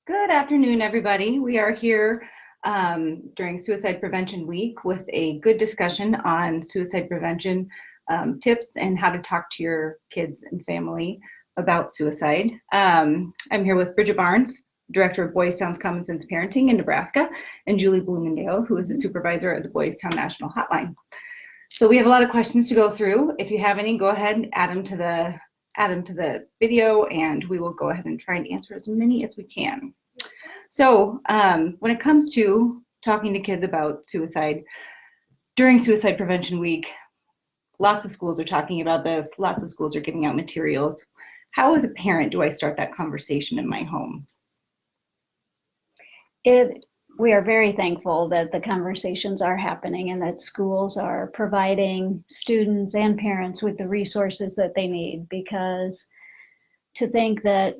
Good afternoon, everybody. We are here during Suicide Prevention Week with a good discussion on suicide prevention tips and how to talk to your kids and family about suicide. I'm here with Bridget Barnes, Director of Boys Town's Common Sense Parenting in Nebraska, and Julie Bloomendale, who is a supervisor at the Boys Town National Hotline. So we have a lot of questions to go through. If you have any, go ahead and add them to the video, and we will go ahead and try and answer as many as we can. So when it comes to talking to kids about suicide, during Suicide Prevention Week, lots of schools are talking about this, lots of schools are giving out materials. How as a parent do I start that conversation in my home? We are very thankful that the conversations are happening and that schools are providing students and parents with the resources that they need, because to think that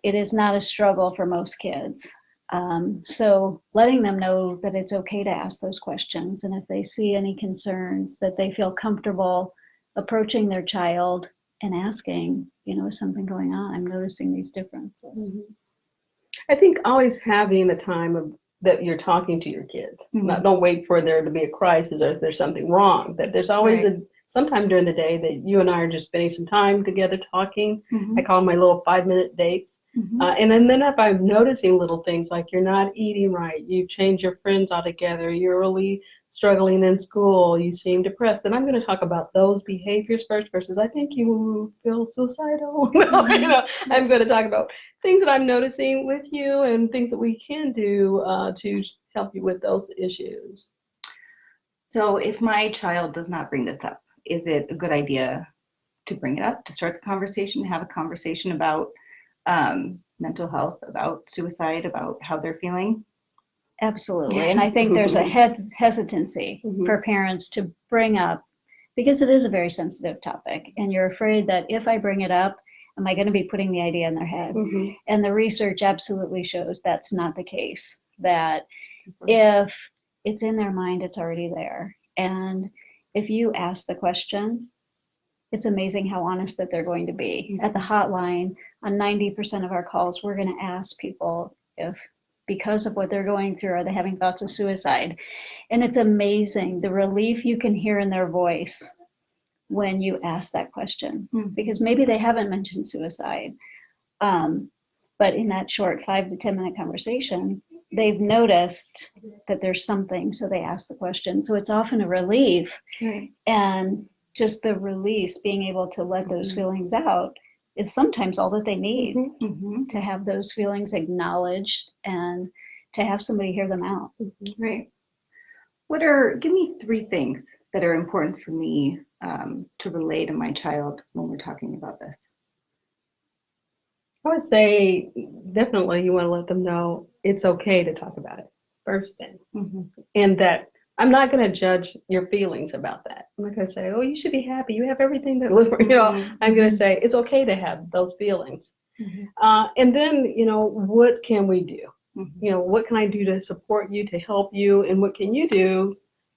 it is not a struggle for most kids. So letting them know that it's okay to ask those questions, and if they see any concerns, that they feel comfortable approaching their child and asking, is something going on? I'm noticing these differences. Mm-hmm. I think always having the time that you're talking to your kids. Mm-hmm. Don't wait for there to be a crisis or if there's something wrong. That there's always sometime during the day that you and I are just spending some time together talking. Mm-hmm. I call them my little 5-minute dates. Mm-hmm. And then if I'm noticing little things like you're not eating right, you've changed your friends altogether, you're really struggling in school, you seem depressed, then I'm going to talk about those behaviors first versus I think you feel suicidal. I'm going to talk about things that I'm noticing with you and things that we can do to help you with those issues. So if my child does not bring this up, is it a good idea to bring it up, to start the conversation, have a conversation about mental health, about suicide, about how they're feeling? Absolutely. And I think there's a hesitancy for parents to bring up, because it is a very sensitive topic, and you're afraid that if I bring it up, am I going to be putting the idea in their head? Mm-hmm. And the research absolutely shows that's not the case, that if it's in their mind, it's already there. And if you ask the question, it's amazing how honest that they're going to be. At the hotline, on 90% of our calls, we're going to ask people if, because of what they're going through, are they having thoughts of suicide? And it's amazing the relief you can hear in their voice when you ask that question, because maybe they haven't mentioned suicide, but in that short 5 to 10 minute conversation, they've noticed that there's something, so they ask the question. So it's often a relief, and just the release, being able to let those feelings out, is sometimes all that they need to have those feelings acknowledged and to have somebody hear them out. Right. Give me 3 things that are important for me to relay to my child when we're talking about this. I would say definitely you want to let them know it's okay to talk about it first thing. And that I'm not going to judge your feelings about that. I'm not going to say, oh, you should be happy, you have everything to live for. I'm going to say it's okay to have those feelings. And then, what can we do? What can I do to support you, to help you, and what can you do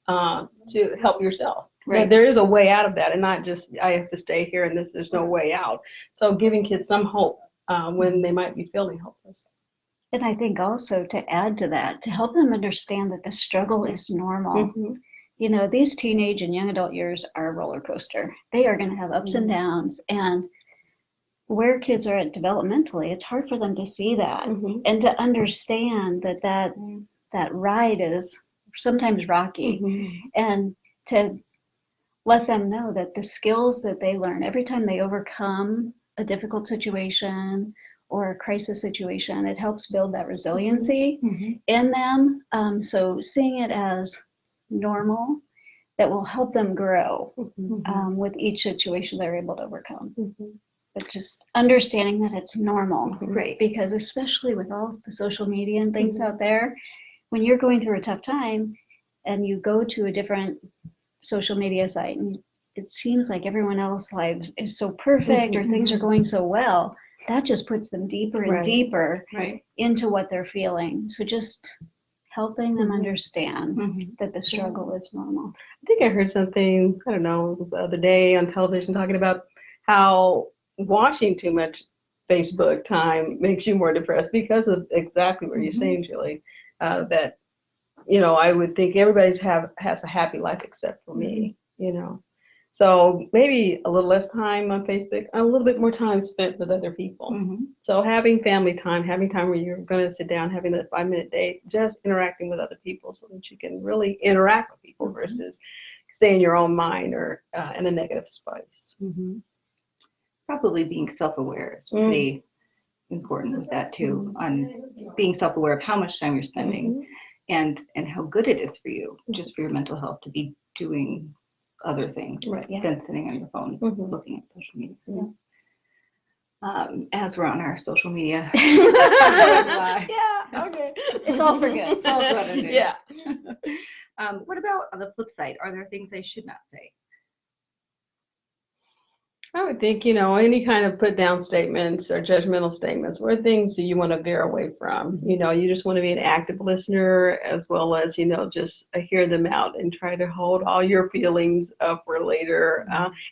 to help yourself? Right. There is a way out of that, and not just I have to stay here and there's no way out. So giving kids some hope when they might be feeling hopeless. And I think also, to add to that, to help them understand that the struggle is normal. These teenage and young adult years are a roller coaster. They are going to have ups and downs, and where kids are at developmentally, it's hard for them to see that and to understand that ride is sometimes rocky, and to let them know that the skills that they learn every time they overcome a difficult situation or a crisis situation, it helps build that resiliency in them. So seeing it as normal, that will help them grow with each situation they're able to overcome. But just understanding that it's normal, right? Because especially with all the social media and things out there, when you're going through a tough time and you go to a different social media site and it seems like everyone else's lives is so perfect or things are going so well, that just puts them deeper and deeper into what they're feeling. So just helping them understand that the struggle is normal. I think I heard something, I don't know, the other day on television talking about how watching too much Facebook time makes you more depressed because of exactly what you're saying, Julie. That, I would think everybody's has a happy life except for me, So maybe a little less time on Facebook, a little bit more time spent with other people. So having family time, having time where you're going to sit down, having a 5-minute date, just interacting with other people so that you can really interact with people versus stay in your own mind or in a negative space. Probably being self-aware is pretty important with that too, on being self-aware of how much time you're spending and how good it is for you, just for your mental health, to be doing other things than sitting on your phone looking at social media. As we're on our social media. It's all for good. It's all for good. Yeah. What about on the flip side? Are there things I should not say? I would think, any kind of put down statements or judgmental statements, what things do you want to veer away from? You just want to be an active listener as well as, just hear them out and try to hold all your feelings up for later.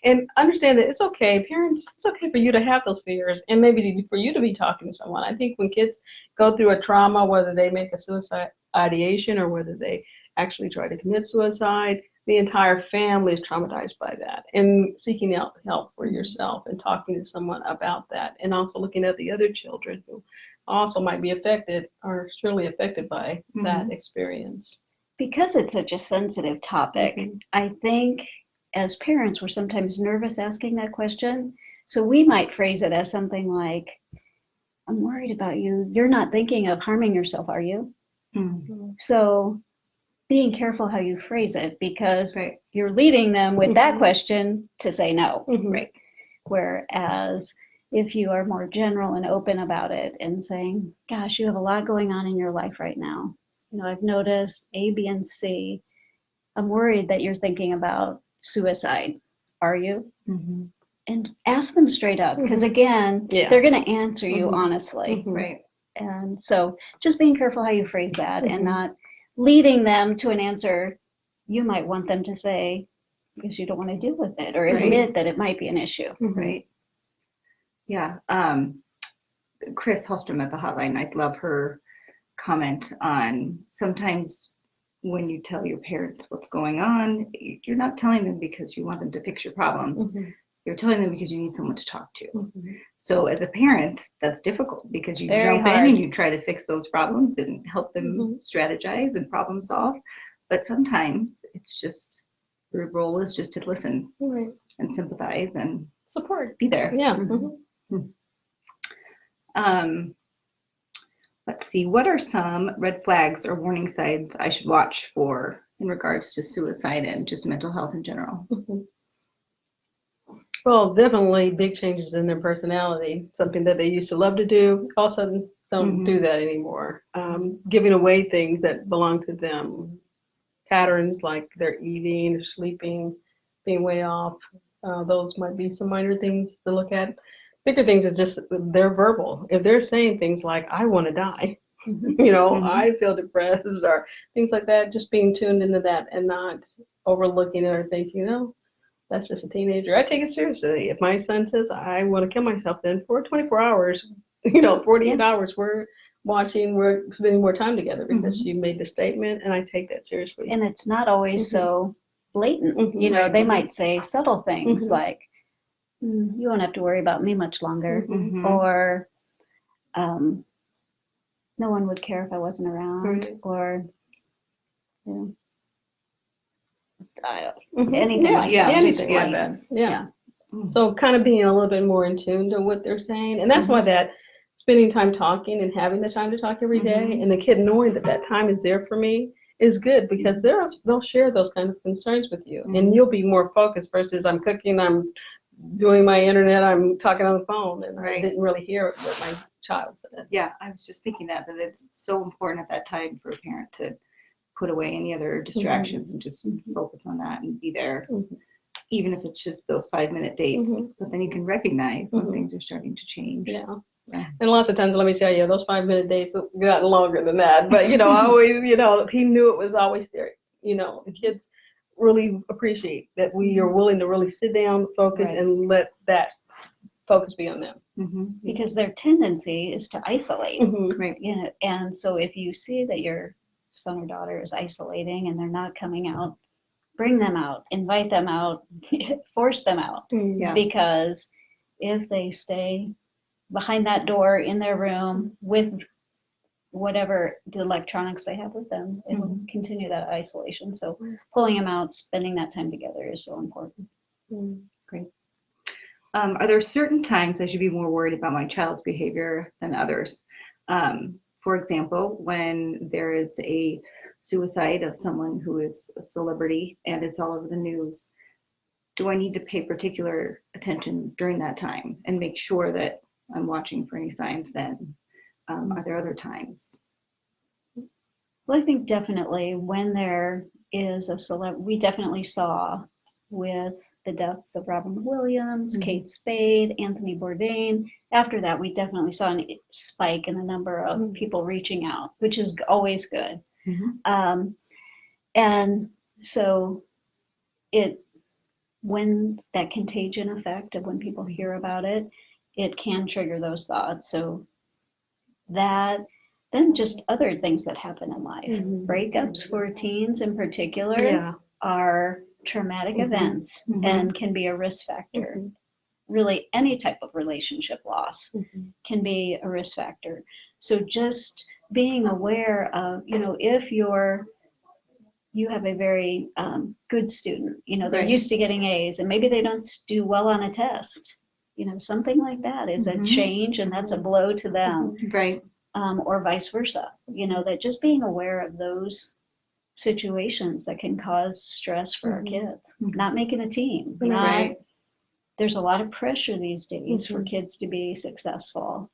And understand that it's okay, parents, it's okay for you to have those fears and maybe for you to be talking to someone. I think when kids go through a trauma, whether they make a suicide ideation or whether they actually try to commit suicide, the entire family is traumatized by that, and seeking out help for yourself and talking to someone about that, and also looking at the other children who also might be affected or surely affected by that experience. Because it's such a sensitive topic, I think as parents, we're sometimes nervous asking that question. So we might phrase it as something like, I'm worried about you. You're not thinking of harming yourself, are you? So being careful how you phrase it, because you're leading them with that question to say no, right? Whereas if you are more general and open about it and saying, gosh, you have a lot going on in your life right now. I've noticed A, B, and C. I'm worried that you're thinking about suicide. Are you? And ask them straight up, because again, they're going to answer you honestly, right? And so just being careful how you phrase that and not leading them to an answer you might want them to say because you don't want to deal with it or admit that it might be an issue, right? Yeah. Chris Hallstrom at the hotline, I'd love her comment on sometimes when you tell your parents what's going on, you're not telling them because you want them to fix your problems. You're telling them because you need someone to talk to. So as a parent, that's difficult because you jump in and you try to fix those problems and help them strategize and problem solve. But sometimes it's just, your role is just to listen and sympathize and support, be there. Yeah. Let's see, what are some red flags or warning signs I should watch for in regards to suicide and just mental health in general? Well, definitely big changes in their personality. Something that they used to love to do, all of a sudden don't do that anymore. Giving away things that belong to them. Patterns like they're eating or sleeping, being way off. Those might be some minor things to look at. Bigger things is just they're verbal. If they're saying things like, I want to die, I feel depressed or things like that, just being tuned into that and not overlooking it or thinking, that's just a teenager. I take it seriously. If my son says I want to kill myself, then for 24 hours, 48 hours, we're spending more time together because you made the statement, and I take that seriously. And it's not always so blatant. They might say subtle things like, you won't have to worry about me much longer, or no one would care if I wasn't around, or anything like that. Anything like that. Yeah. So kind of being a little bit more in tune to what they're saying. And that's why that spending time talking and having the time to talk every day and the kid knowing that time is there for me is good, because they'll share those kind of concerns with you and you'll be more focused versus I'm cooking, I'm doing my internet, I'm talking on the phone, and I didn't really hear what my child said. Yeah, I was just thinking that it's so important at that time for a parent to put away any other distractions and just focus on that and be there, even if it's just those 5-minute dates. But then you can recognize when things are starting to change. Yeah. And lots of times, let me tell you, those 5-minute dates got longer than that. But, I always, he knew it was always there. The kids really appreciate that we are willing to really sit down, focus, and let that focus be on them. Because their tendency is to isolate, Right. you know, and so if you see that your son or daughter is isolating and they're not coming out, bring them out, invite them out, force them out. Yeah. Because if they stay behind that door in their room with whatever the electronics they have with them, it will continue that isolation. So pulling them out, spending that time together is so important. Great. Are there certain times I should be more worried about my child's behavior than others? For example, when there is a suicide of someone who is a celebrity and it's all over the news, do I need to pay particular attention during that time and make sure that I'm watching for any signs then? Are there other times? Well, I think definitely when there is a we definitely saw with the deaths of Robin Williams, Kate Spade, Anthony Bourdain. After that, we definitely saw a spike in the number of people reaching out, which is always good. And so when that contagion effect of when people hear about it, it can trigger those thoughts. So that, then just other things that happen in life. Breakups for teens in particular are traumatic events and can be a risk factor. Really, any type of relationship loss can be a risk factor. So just being aware of, you know, if you have a very good student, you know, they're used to getting A's and maybe they don't do well on a test, you know, something like that is a change and that's a blow to them. Right. Or vice versa, you know, that just being aware of those situations that can cause stress for our kids, not making a team. There's a lot of pressure these days for kids to be successful,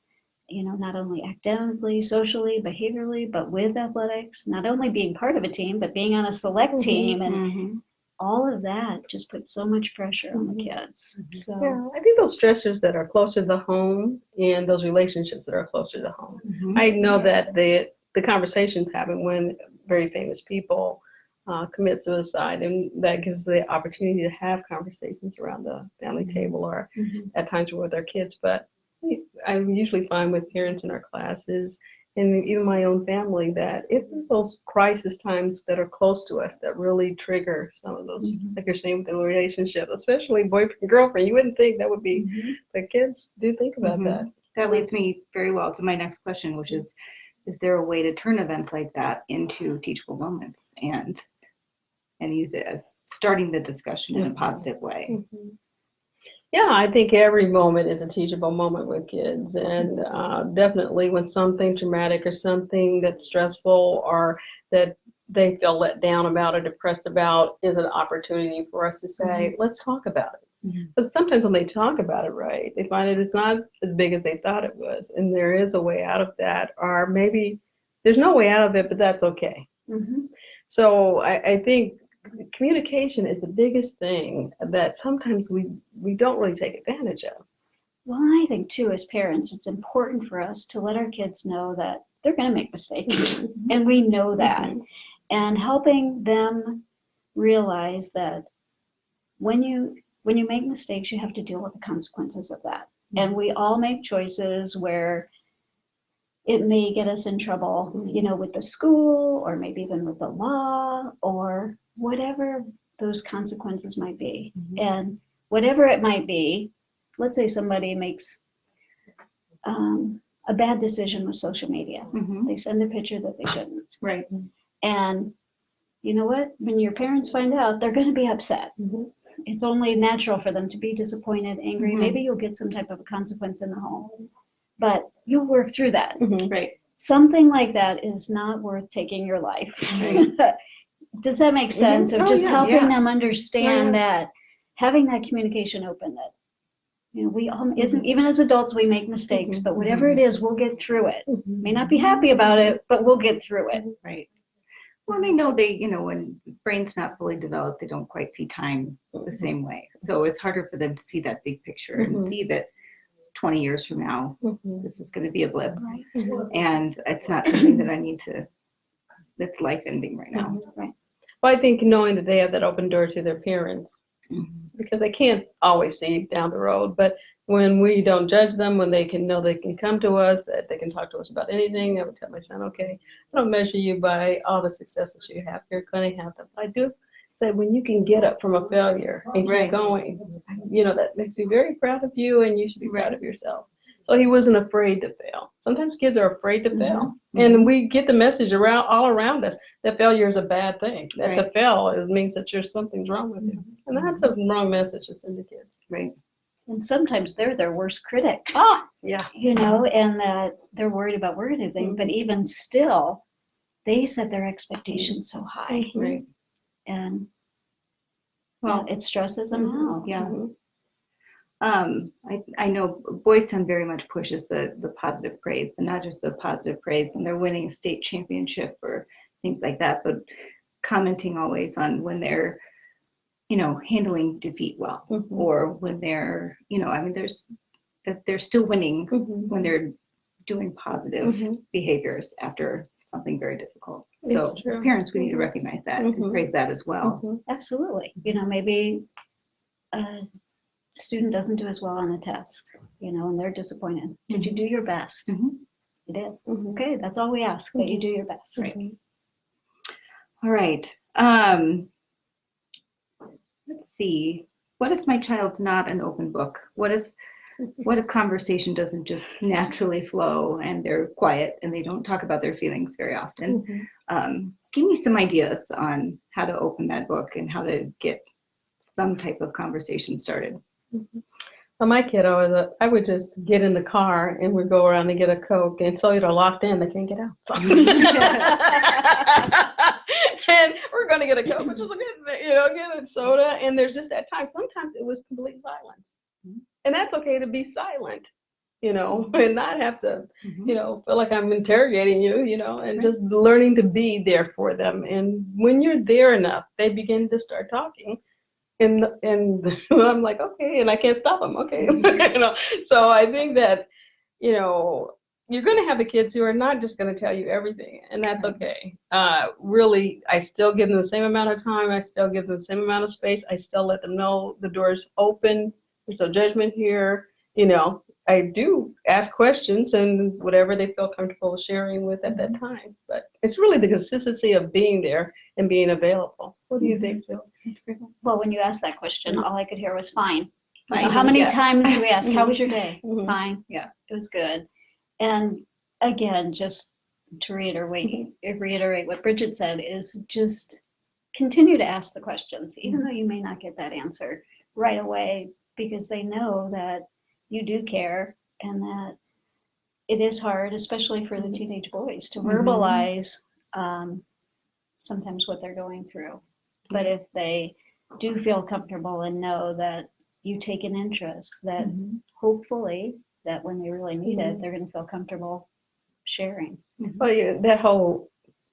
you know, not only academically, socially, behaviorally, but with athletics, not only being part of a team, but being on a select team. And all of that just puts so much pressure on the kids. So I think those stressors that are closer to the home and those relationships that are closer to home. I know that the conversations happen when very famous people commit suicide, and that gives the opportunity to have conversations around the family table or at times with our kids. But I usually find with parents in our classes and even my own family that it's those crisis times that are close to us that really trigger some of those, like you're saying with the relationship, especially boyfriend, girlfriend. You wouldn't think that would be, but kids do think about that. That leads me very well to my next question, which is there a way to turn events like that into teachable moments and use it as starting the discussion in a positive way? Yeah, I think every moment is a teachable moment with kids, and definitely when something traumatic or something that's stressful or that they feel let down about or depressed about is an opportunity for us to say, let's talk about it. But sometimes when they talk about it, right, they find it's not as big as they thought it was, and there is a way out of that, or maybe there's no way out of it, but that's okay. So I think communication is the biggest thing that sometimes we don't really take advantage of. Well, I think too, as parents, it's important for us to let our kids know that they're going to make mistakes, and we know that, and helping them realize that when you make mistakes, you have to deal with the consequences of that. And we all make choices where it may get us in trouble, you know, with the school or maybe even with the law or whatever those consequences might be. And whatever it might be, let's say somebody makes a bad decision with social media. They send a picture that they shouldn't. Right. And you know what? When your parents find out, they're going to be upset. It's only natural for them to be disappointed, angry. Maybe you'll get some type of a consequence in the home, but you'll work through that. Right. Something like that is not worth taking your life. Does that make sense? Of just helping them understand that, having that communication open, that, you know, we all, even as adults, we make mistakes, but whatever it is, we'll get through it. May not be happy about it, but we'll get through it. Right. Well, they know when the brain's not fully developed, they don't quite see time the same way. So it's harder for them to see that big picture and see that 20 years from now, this is going to be a blip. And it's not something that I need to, that's life ending right now. Right. Well, I think knowing that they have that open door to their parents, because they can't always see down the road, but when we don't judge them, when they can know they can come to us, that they can talk to us about anything. I would tell my son, okay, I don't measure you by all the successes you have. You're going to have them. I do say when you can get up from a failure and keep going, that makes me very proud of you, and you should be proud of yourself. So he wasn't afraid to fail. Sometimes kids are afraid to fail. And we get the message all around us that failure is a bad thing. That to fail means that something's wrong with you. And that's a wrong message to send to kids. Right. And sometimes they're their worst critics. Yeah. And that they're worried about we're going to think, but even still, they set their expectations so high. Right. And it stresses them out. Yeah. I know Boys Town very much pushes the positive praise, but not just the positive praise when they're winning a state championship or things like that, but commenting always on when they're, handling defeat well, or when they're, they're still winning when they're doing positive behaviors after something very difficult. So as parents, we need to recognize that and praise that as well. Absolutely. Maybe a student doesn't do as well on a test, and they're disappointed. Did you do your best? You did. Okay, that's all we ask, that you do your best. Right. All right. Let's see. What if my child's not an open book? What if conversation doesn't just naturally flow and they're quiet and they don't talk about their feelings very often? Give me some ideas on how to open that book and how to get some type of conversation started. Well, my kiddo, I would just get in the car and we'd go around and get a Coke, and so they're locked in, they can't get out. And we're going to get a Coke, which is get a soda, and there's just that time. Sometimes it was complete silence, and that's okay to be silent, and not have to, feel like I'm interrogating you, and just learning to be there for them. And when you're there enough, they begin to start talking. And I'm like, okay, and I can't stop them. Okay. So I think that, you're going to have the kids who are not just going to tell you everything, and that's okay. Really, I still give them the same amount of time. I still give them the same amount of space. I still let them know the door's open. There's no judgment here. I do ask questions and whatever they feel comfortable sharing with at that time. But it's really the consistency of being there and being available. What do you think, Jill? Well, when you asked that question, all I could hear was fine. How many times do we ask, how was your day? Fine. Yeah. It was good. And again, just to reiterate what Bridget said, is just continue to ask the questions, even though you may not get that answer right away, because they know that you do care and that it is hard, especially for the teenage boys, to verbalize sometimes what they're going through. But if they do feel comfortable and know that you take an interest, that hopefully that when they really need it, they're going to feel comfortable sharing. Well, that whole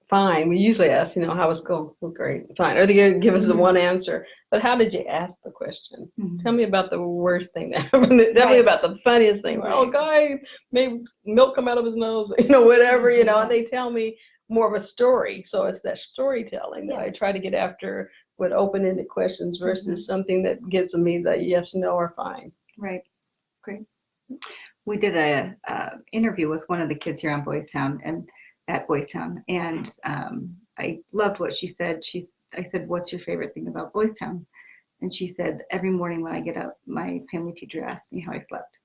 fine, we usually ask, how was school? Well, great, fine. Or they give us the one answer. But how did you ask the question? Tell me about the worst thing that happened. Tell me about the funniest thing. Oh, guy made milk come out of his nose, whatever, and they tell me more of a story. So it's that storytelling that I try to get after with open-ended questions versus something that gives me the yes, no, or fine. Right. Great. We did a interview with one of the kids here on Boys Town and I loved what she said. I said, "What's your favorite thing about Boys Town?" And she said, "Every morning when I get up, my family teacher asks me how I slept."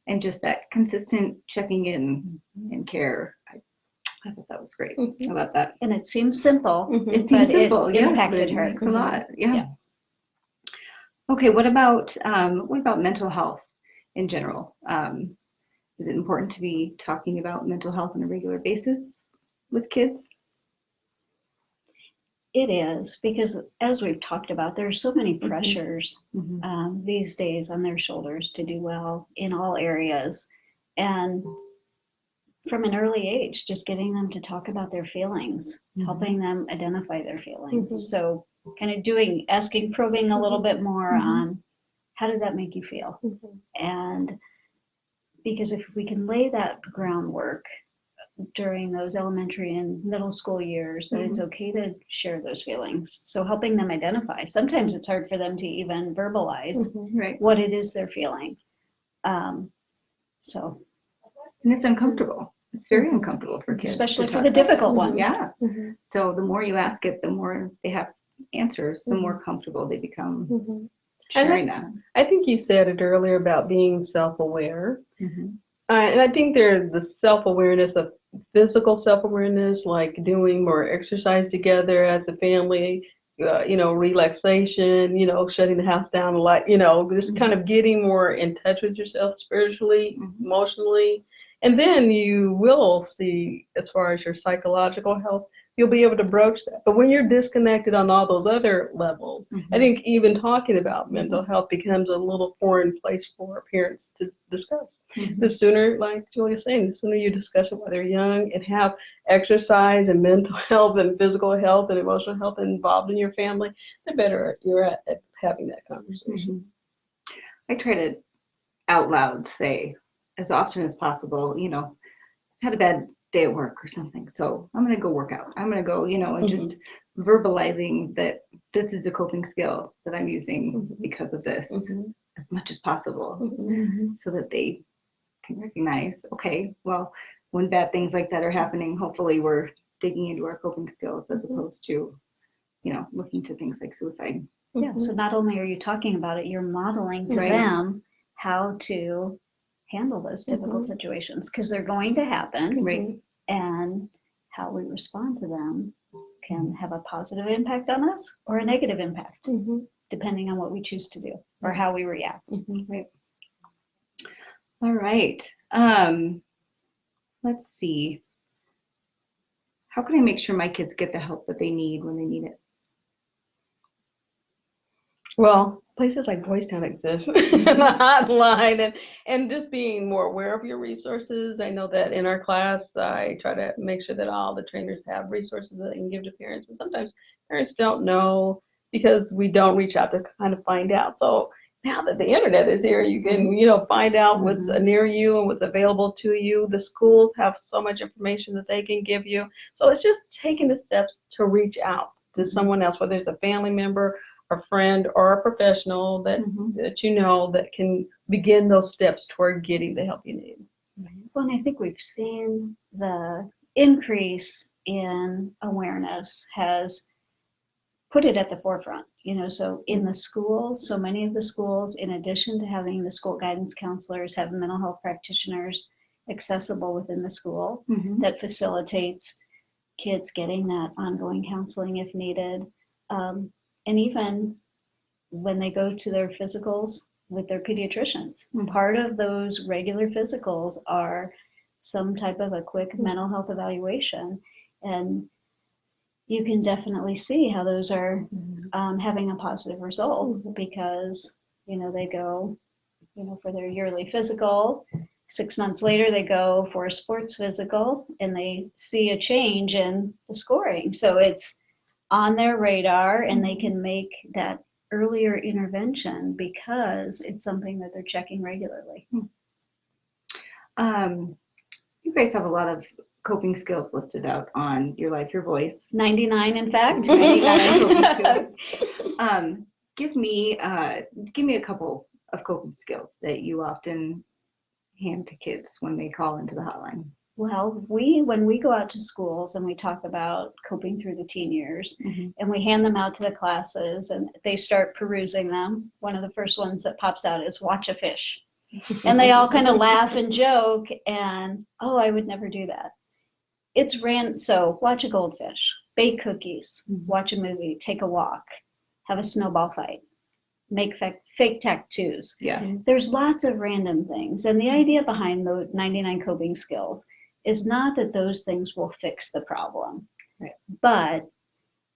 And just that consistent checking in and care. I thought that was great. I love that. And it seems simple. It seems simple. It impacted her a lot. Yeah. Okay. What about mental health in general? Is it important to be talking about mental health on a regular basis with kids? It is, because as we've talked about, there are so many pressures these days on their shoulders to do well in all areas. And from an early age, just getting them to talk about their feelings, helping them identify their feelings. So kind of probing a little bit more on how did that make you feel? And because if we can lay that groundwork during those elementary and middle school years, that it's okay to share those feelings. So helping them identify. Sometimes it's hard for them to even verbalize what it is they're feeling. So, And it's uncomfortable. It's very uncomfortable for kids. especially to for talk the about difficult that. ones. Yeah. Mm-hmm. So the more you ask it, the more they have answers, the Mm-hmm. more comfortable they become Mm-hmm. sharing that. I think you said it earlier about being self-aware. Mm-hmm. And I think there's the self-awareness of physical self-awareness, like doing more exercise together as a family, relaxation, shutting the house down a lot, just kind of getting more in touch with yourself spiritually, emotionally. And then you will see, as far as your psychological health, you'll be able to broach that. But when you're disconnected on all those other levels, I think even talking about mental health becomes a little foreign place for parents to discuss. The sooner, like Julia's saying, the sooner you discuss it while they're young and have exercise and mental health and physical health and emotional health involved in your family, the better you're at having that conversation. I try to out loud say as often as possible, had a bad day at work or something, so I'm going to go work out. I'm going to go, and just verbalizing that this is a coping skill that I'm using because of this as much as possible, so that they can recognize, okay, well, when bad things like that are happening, hopefully we're digging into our coping skills as opposed to, looking to things like suicide. Yeah, so not only are you talking about it, you're modeling to them how to handle those difficult situations, because they're going to happen, Right. and how we respond to them can have a positive impact on us or a negative impact, depending on what we choose to do or how we react. Right. All right. Let's see. How can I make sure my kids get the help that they need when they need it? Well, places like Boys Town exist, the hotline, and just being more aware of your resources. I know that in our class, I try to make sure that all the trainers have resources that they can give to parents, but sometimes parents don't know because we don't reach out to kind of find out. So now that the internet is here, you can, find out what's near you and what's available to you. The schools have so much information that they can give you. So it's just taking the steps to reach out to someone else, whether it's a family member, a friend, or a professional that that can begin those steps toward getting the help you need. Well, and I think we've seen the increase in awareness has put it at the forefront, so in the schools, so many of the schools, in addition to having the school guidance counselors, have mental health practitioners accessible within the school that facilitates kids getting that ongoing counseling if needed. And even when they go to their physicals with their pediatricians, part of those regular physicals are some type of a quick mental health evaluation. And you can definitely see how those are having a positive result because, they go, for their yearly physical. 6 months later, they go for a sports physical and they see a change in the scoring. So it's on their radar and they can make that earlier intervention because it's something that they're checking regularly. You guys have a lot of coping skills listed out on Your Life, Your Voice. 99, in fact. 99 coping skills. Give me a couple of coping skills that you often hand to kids when they call into the hotline. Well, when we go out to schools and we talk about coping through the teen years and we hand them out to the classes and they start perusing them, one of the first ones that pops out is watch a fish. And they all kind of laugh and joke and, oh, I would never do that. So watch a goldfish, bake cookies, watch a movie, take a walk, have a snowball fight, make fake tattoos. Yeah. There's lots of random things. And the idea behind the 99 coping skills is not that those things will fix the problem, but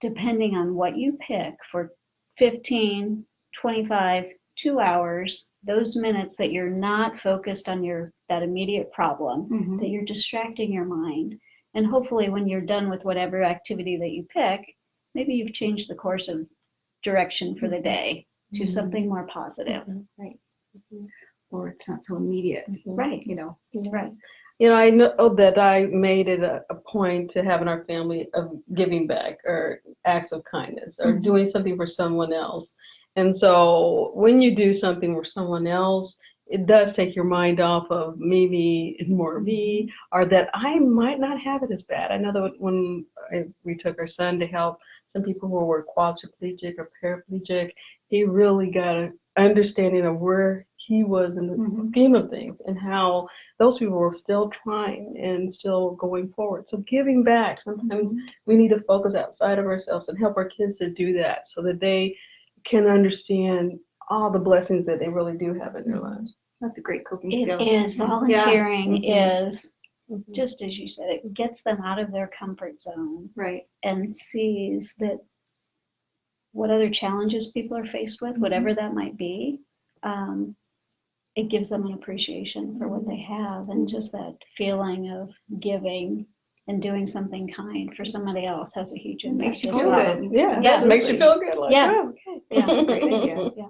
depending on what you pick for 15, 25, 2 hours, those minutes that you're not focused on that immediate problem, that you're distracting your mind. And hopefully when you're done with whatever activity that you pick, maybe you've changed the course of direction for the day to something more positive. Right. Or it's not so immediate. Right. Right. I know that I made it a point to have in our family of giving back or acts of kindness or doing something for someone else. And so when you do something for someone else, it does take your mind off of maybe more me, or that I might not have it as bad. I know that when we took our son to help some people who were quadriplegic or paraplegic, he really got an understanding of where he was in the scheme of things and how those people were still trying and still going forward. So giving back, sometimes we need to focus outside of ourselves and help our kids to do that so that they can understand all the blessings that they really do have in their lives. That's a great coping It skill. is. Volunteering is, Mhm. just as you said, it gets them out of their comfort zone Right. and sees that what other challenges people are faced with, whatever that might be, it gives them an appreciation for what they have, and just that feeling of giving and doing something kind for somebody else has a huge impact. Makes you as feel well. good. Yeah, Yeah. it makes you feel good. Like, Yeah. oh, okay. Yeah. That's a great idea. Yeah.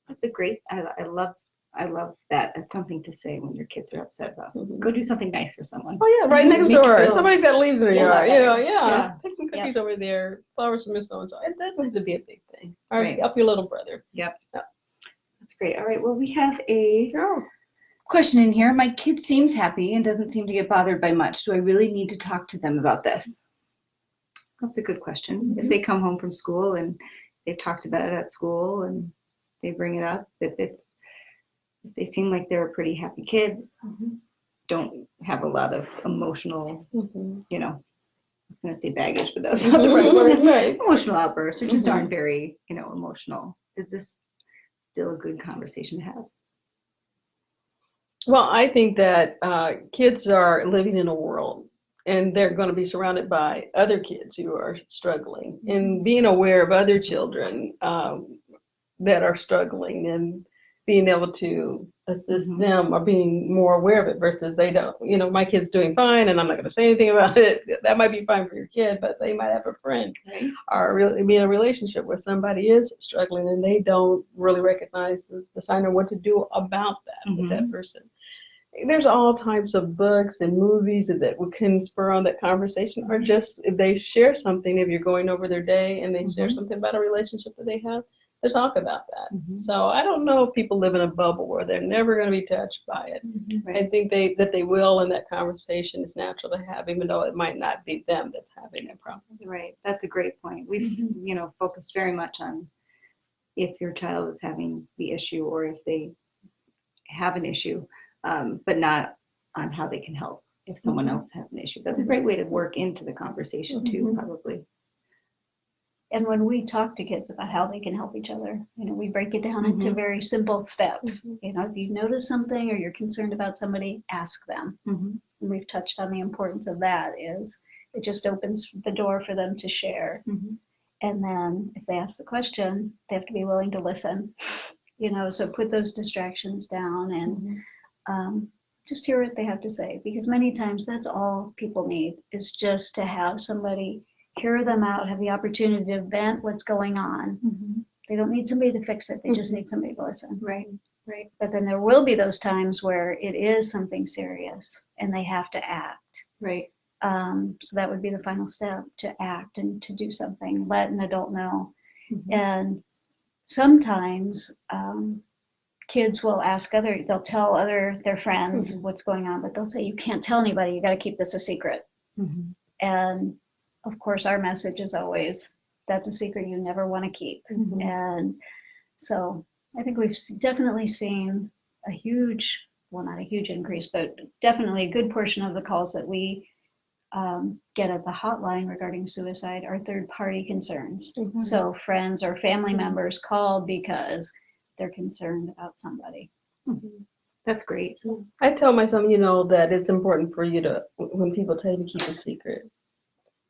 That's a great. I love that as something to say when your kids are upset about something. Mhm. Go do something nice for someone. Oh yeah, right next Make you door. feel- Somebody's got leaves in their Yeah. yard. You know, Yeah. take some cookies over there, flowers from so and so. It doesn't have to be a big thing. Or Right. help your little brother. Yep. Yep. That's great. All right. Well, we have a Oh. question in here. My kid seems happy and doesn't seem to get bothered by much. Do I really need to talk to them about this? That's a good question. If they come home from school and they've talked about it at school and they bring it up, if they seem like they're a pretty happy kid, don't have a lot of emotional, you know, I was going to say baggage, but that's not the right word. Right. Emotional outbursts, or just aren't very, emotional. Is this still a good conversation to have? Well, I think that kids are living in a world and they're going to be surrounded by other kids who are struggling, and being aware of other children that are struggling and being able to assist them, or being more aware of it versus they don't, my kid's doing fine and I'm not going to say anything about it. That might be fine for your kid, but they might have a friend or really be in a relationship where somebody is struggling and they don't really recognize the sign or what to do about that with that person. There's all types of books and movies that can spur on that conversation, or just if they share something, if you're going over their day and they share something about a relationship that they have, to talk about that. So I don't know if people live in a bubble where they're never going to be touched by it. I think that they will, and that conversation is natural to have, even though it might not be them that's having that problem. Right. That's a great point. We've, focused very much on if your child is having the issue or if they have an issue, but not on how they can help if someone else has an issue. That's a great way to work into the conversation too, probably. And when we talk to kids about how they can help each other, we break it down into very simple steps. If you notice something or you're concerned about somebody, ask them. And we've touched on the importance of that. Is it just opens the door for them to share. And then if they ask the question, they have to be willing to listen. So put those distractions down and just hear what they have to say, because many times that's all people need, is just to have somebody hear them out, have the opportunity to vent what's going on. They don't need somebody to fix it. They just need somebody to listen. Right. But then there will be those times where it is something serious and they have to act. Right. So that would be the final step, to act and to do something, let an adult know. And sometimes kids will they'll tell their friends what's going on, but they'll say, you can't tell anybody, you got to keep this a secret. And of course, our message is always, that's a secret you never want to keep. And so I think we've definitely seen a huge, well, not a huge increase, but definitely a good portion of the calls that we get at the hotline regarding suicide are third-party concerns. So friends or family members call because they're concerned about somebody. That's great. I tell my son, that it's important for you to, when people tell you to keep a secret,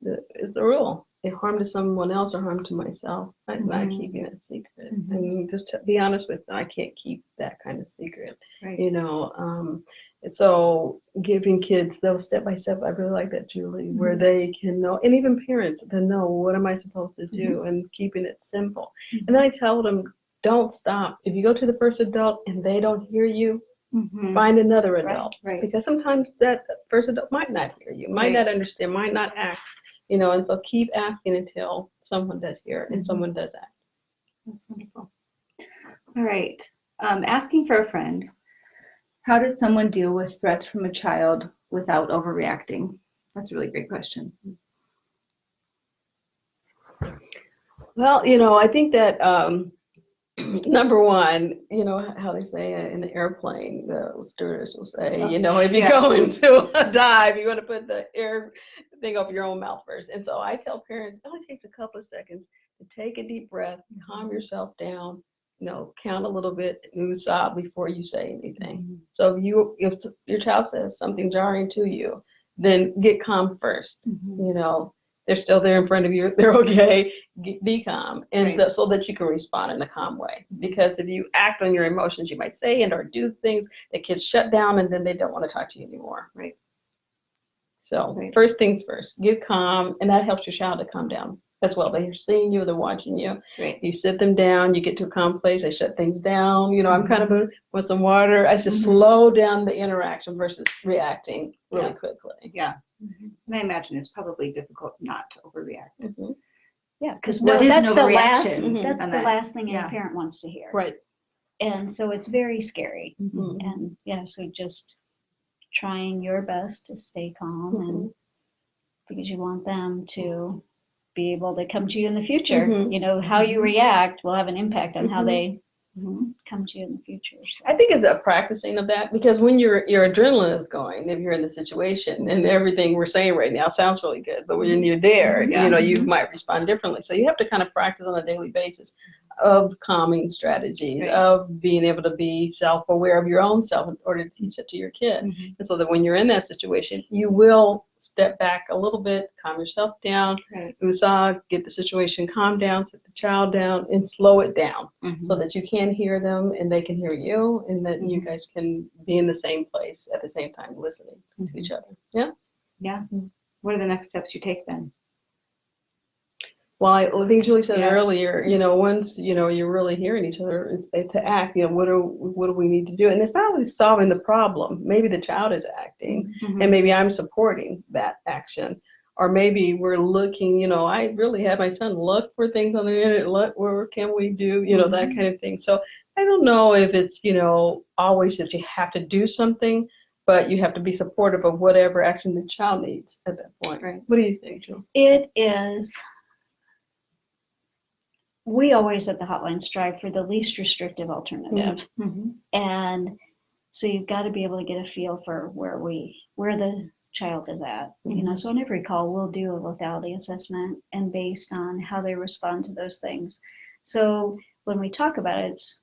it's a rule. If harm to someone else or harm to myself, I'm not keeping it secret. And just to be honest with them, I can't keep that kind of secret. Right. And so giving kids those step by step, I really like that, Julie, where they can know, and even parents to know, what am I supposed to do, and keeping it simple. And then I tell them, don't stop. If you go to the first adult and they don't hear you, find another adult. Right. Because sometimes that first adult might not hear you, might not understand, might not act. And so keep asking until someone does hear and someone does act. That's wonderful. All right. Asking for a friend. How does someone deal with threats from a child without overreacting? That's a really great question. Well, I think that number one, how they say in the airplane, the stewardess will say, if you go into a dive, you want to put the air thing over your own mouth first. And so I tell parents, it only takes a couple of seconds to take a deep breath, calm yourself down, count a little bit, and sob before you say anything. Mm-hmm. So if your child says something jarring to you, then get calm first. Mm-hmm. They're still there in front of you. They're okay. Be calm, and right. So that you can respond in a calm way. Because if you act on your emotions, you might say and or do things that kids shut down, and then they don't want to talk to you anymore. Right. So First things first, get calm, and that helps your child to calm down as well. They're seeing you, they're watching you. Right. You sit them down, you get to a calm place, they shut things down. I'm kind of want some water. I just slow down the interaction versus reacting really quickly. Yeah. And I imagine it's probably difficult not to overreact. Mm-hmm. Yeah, because that's the last thing any parent wants to hear. Right. And so it's very scary. Mm-hmm. And so just trying your best to stay calm, and because you want them to be able to come to you in the future. How you react will have an impact on how they come to you in the future. So. I think it's a practicing of that, because when your adrenaline is going, if you're in the situation and everything we're saying right now sounds really good, but when you're there, you might respond differently. So you have to kind of practice on a daily basis of calming strategies, of being able to be self-aware of your own self in order to teach it to your kid. And so that when you're in that situation, you will step back a little bit, calm yourself down, get the situation calmed down, sit the child down, and slow it down so that you can hear them and they can hear you, and that you guys can be in the same place at the same time listening to each other. Yeah? Yeah. What are the next steps you take then? Well, I think Julie said earlier, once, you're really hearing each other, it's to act, what do we need to do? And it's not always solving the problem. Maybe the child is acting, and maybe I'm supporting that action. Or maybe we're looking, I really had my son look for things on the internet, what can we do, that kind of thing. So I don't know if it's, always that you have to do something, but you have to be supportive of whatever action the child needs at that point. Right. What do you think, Julie? It is. We always at the hotline strive for the least restrictive alternative. And so you've got to be able to get a feel for where the child is at. So on every call, we'll do a lethality assessment, and based on how they respond to those things. So when we talk about it, it's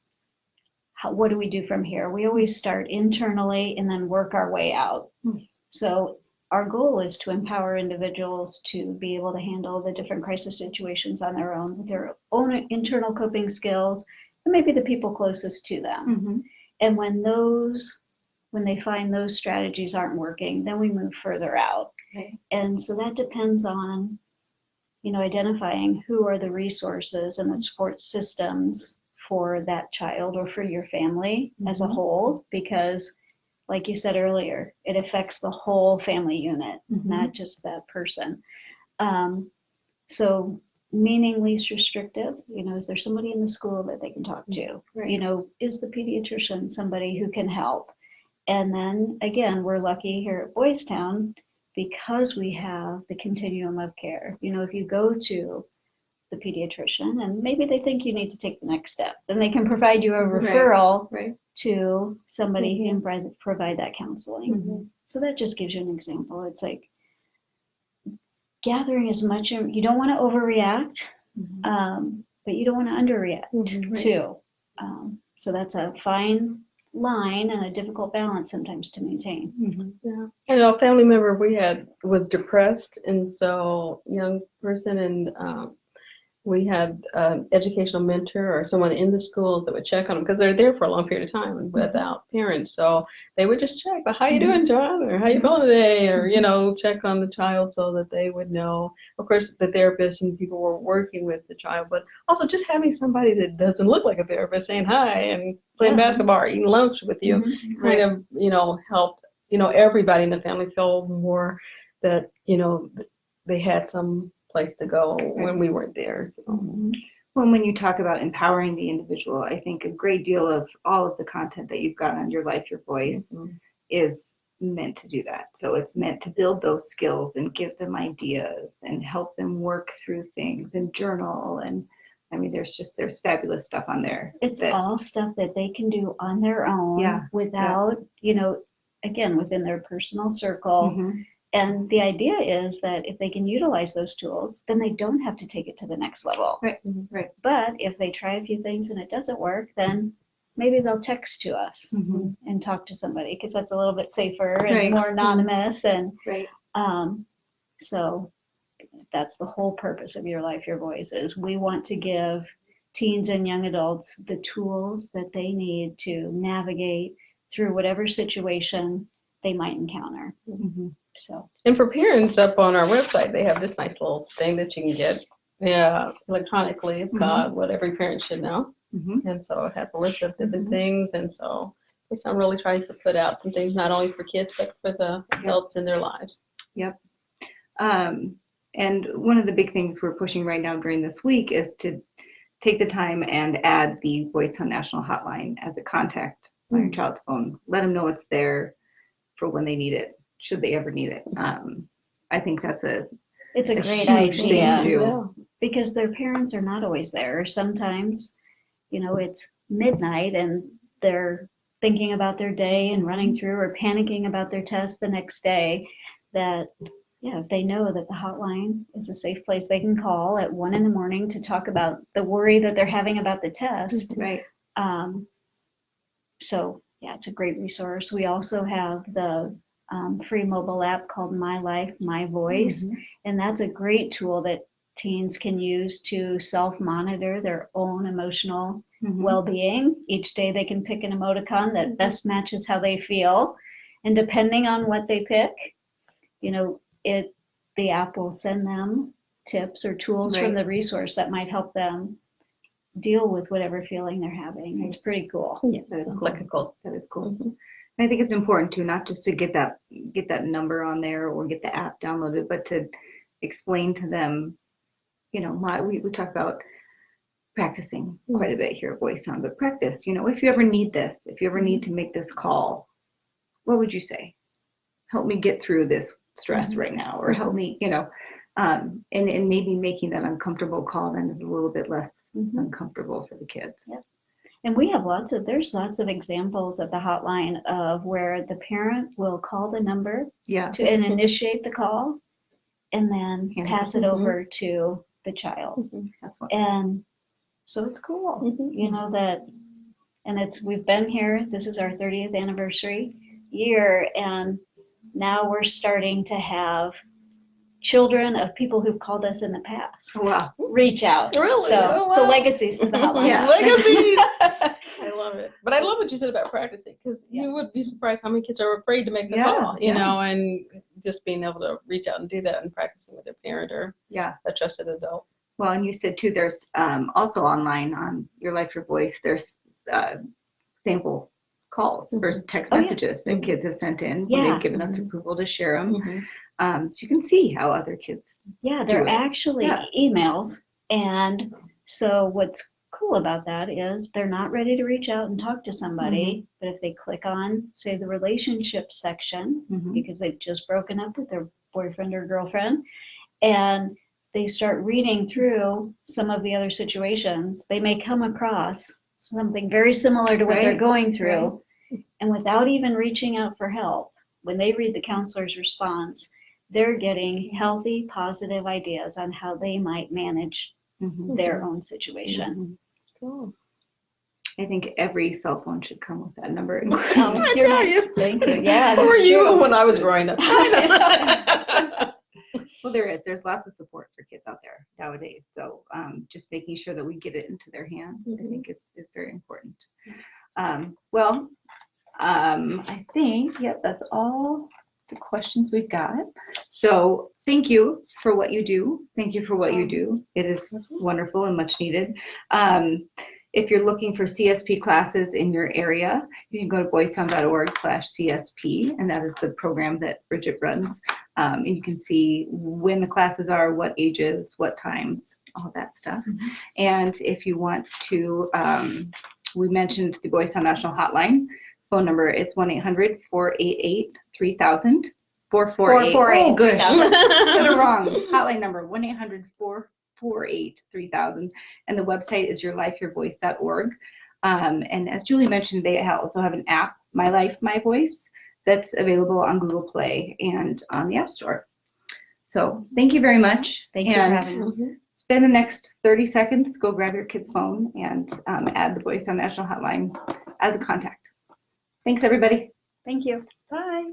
what do we do from here? We always start internally and then work our way out. So our goal is to empower individuals to be able to handle the different crisis situations on their own, with their own internal coping skills, and maybe the people closest to them. And when they find those strategies aren't working, then we move further out. And so that depends on, identifying who are the resources and the support systems for that child or for your family as a whole, because like you said earlier, it affects the whole family unit, not just that person. So meaning least restrictive, is there somebody in the school that they can talk to? Is the pediatrician somebody who can help? And then again, we're lucky here at Boys Town because we have the continuum of care. If you go to the pediatrician and maybe they think you need to take the next step, then they can provide you a referral to somebody who can provide that counseling. So that just gives you an example. It's like gathering as much, you don't want to overreact, but you don't want to underreact too. So that's a fine line and a difficult balance sometimes to maintain. And a family member we had was depressed, and so young person, and we had an educational mentor or someone in the schools that would check on them, because they're there for a long period of time without parents. So they would just check, well, how you doing, John? Or how you feeling today? Or, check on the child so that they would know. Of course, the therapist and people were working with the child, but also just having somebody that doesn't look like a therapist saying hi and playing basketball or eating lunch with you kind of, helped, everybody in the family feel more that, they had some place to go when we weren't there. So. When you talk about empowering the individual, I think a great deal of all of the content that you've got on Your Life, Your Voice is meant to do that. So it's meant to build those skills and give them ideas and help them work through things and journal. And I mean, there's fabulous stuff on there. It's all stuff that they can do on their own without, again, within their personal circle. And the idea is that if they can utilize those tools, then they don't have to take it to the next level. Right. But if they try a few things and it doesn't work, then maybe they'll text to us and talk to somebody, because that's a little bit safer and more anonymous. And so that's the whole purpose of Your Life, Your Voice, is we want to give teens and young adults the tools that they need to navigate through whatever situation they might encounter. So, and for parents, up on our website, they have this nice little thing that you can get electronically. It's called What Every Parent Should Know. And so it has a list of different things. And so I'm really trying to put out some things, not only for kids, but for the adults in their lives. And one of the big things we're pushing right now during this week is to take the time and add the Voice on National Hotline as a contact on your child's phone. Let them know it's there for when they need it, should they ever need it. I think it's a great huge idea thing to do. Because their parents are not always there. Sometimes, it's midnight and they're thinking about their day and running through or panicking about their test the next day. That, if they know that the hotline is a safe place they can call at 1 a.m. to talk about the worry that they're having about the test. So it's a great resource. We also have the free mobile app called My Life, My Voice, and that's a great tool that teens can use to self-monitor their own emotional well-being. Each day they can pick an emoticon that best matches how they feel, and depending on what they pick, the app will send them tips or tools from the resource that might help them deal with whatever feeling they're having. It's pretty cool. Yeah, that is cool. That is cool. And I think it's important too, not just to get that number on there or get the app downloaded, but to explain to them, we talk about practicing quite a bit here at Voice On, but practice, if you ever need this, if you ever need to make this call, what would you say? Help me get through this stress right now, or help me, and maybe making that uncomfortable call then is a little bit less uncomfortable for the kids. And we have there's lots of examples at the hotline of where the parent will call the number and initiate the call and then pass it over to the child. That's what. And so it's cool, that, and we've been here, this is our 30th anniversary year, and now we're starting to have children of people who've called us in the past reach out. Really? So legacies to the hotline. Legacies. I love it. But I love what you said about practicing, because you would be surprised how many kids are afraid to make the call, and just being able to reach out and do that and practicing with their parent or a trusted adult. Well, and you said too, there's also online on Your Life, Your Voice, there's sample calls or text messages that kids have sent in when they've given us approval to share them. So you can see how other kids they're actually emails. And so what's cool about that is they're not ready to reach out and talk to somebody, but if they click on, say, the relationship section, because they've just broken up with their boyfriend or girlfriend, and they start reading through some of the other situations, they may come across something very similar to what they're going through. And without even reaching out for help, when they read the counselor's response, they're getting healthy, positive ideas on how they might manage their own situation. Cool. I think every cell phone should come with that number. I tell you. Thank you. Yeah, Who were you when I was growing up? Well, there's lots of support for kids out there nowadays. So just making sure that we get it into their hands, I think is very important. I think, that's all the questions we've got. So thank you for what you do. Thank you for what you do. It is wonderful and much needed. If you're looking for CSP classes in your area, you can go to boystown.org/CSP, and that is the program that Bridget runs. And you can see when the classes are, what ages, what times, all that stuff. And if you want to, we mentioned the Boys Town National Hotline. Phone number is 1-800-488-3000. 448. 448. Oh, gosh. Got it wrong. Hotline number 1-800-448-3000. And the website is yourlifeyourvoice.org. And as Julie mentioned, they also have an app, My Life, My Voice, that's available on Google Play and on the App Store. So thank you very much. Thank you for having us. Spend the next 30 seconds, go grab your kid's phone and add the Boys Town National Hotline as a contact. Thanks, everybody. Thank you. Bye.